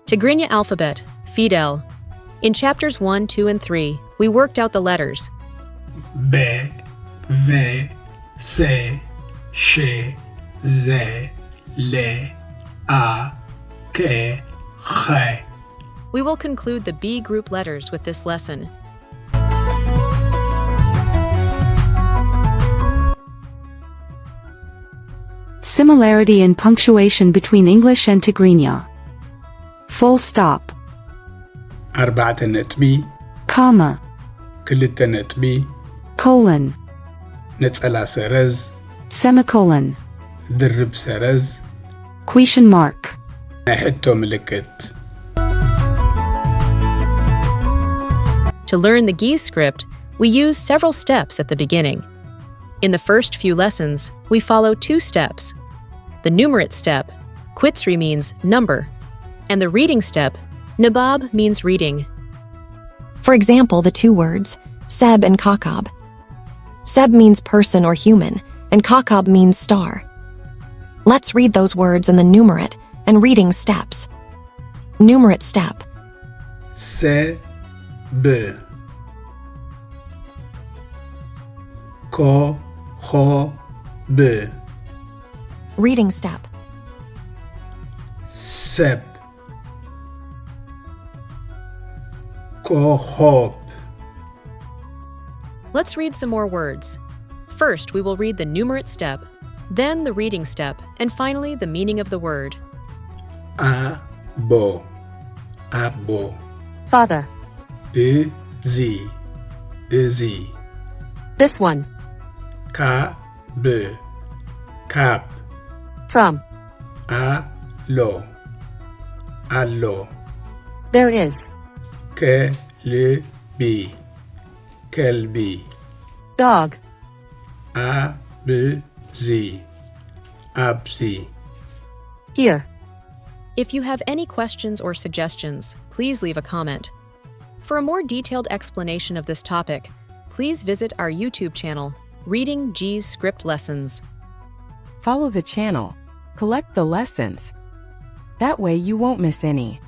Tigrinya Alphabet, Fidel. In chapters 1, 2, and 3, we worked out the letters. B, V, C, Sh, Z, L, A, K, X. We will conclude the B group letters with this lesson. Similarity in punctuation between English and Tigrinya. Full stop. 4 ነጥቢ Comma. 2 ነጥቢ Colon. ነጸላ ሰረዝ Semicolon. ድርብ ሰረዝ Question mark. ናይ ሕቶ ምልክት To learn the Gi's script, we use several steps at the beginning. In the first few lessons, we follow 2 steps. The numerate step, Quitsri means number, and the reading step, Nabab means reading. For example, the 2 words, Seb and Kakab. Seb means person or human, and Kakab means star. Let's read those words in the numerate and reading steps. Numerate step. Se, B. Ko, ho, B. Reading step. Seb. Kohop. Let's read some more words. First, we will read the numerate step, then the reading step, and finally the meaning of the word. Abo. Abo. Father. Izi. Izi. This one. Kab. Kap. From. Allo. Allo. There is. Kelbi. Kelbi. Dog. Abzi. Abzi. Here. If you have any questions or suggestions, please leave a comment. For a more detailed explanation of this topic, please visit our YouTube channel, Reading G's Script Lessons. Follow the channel. Collect the lessons. That way you won't miss any.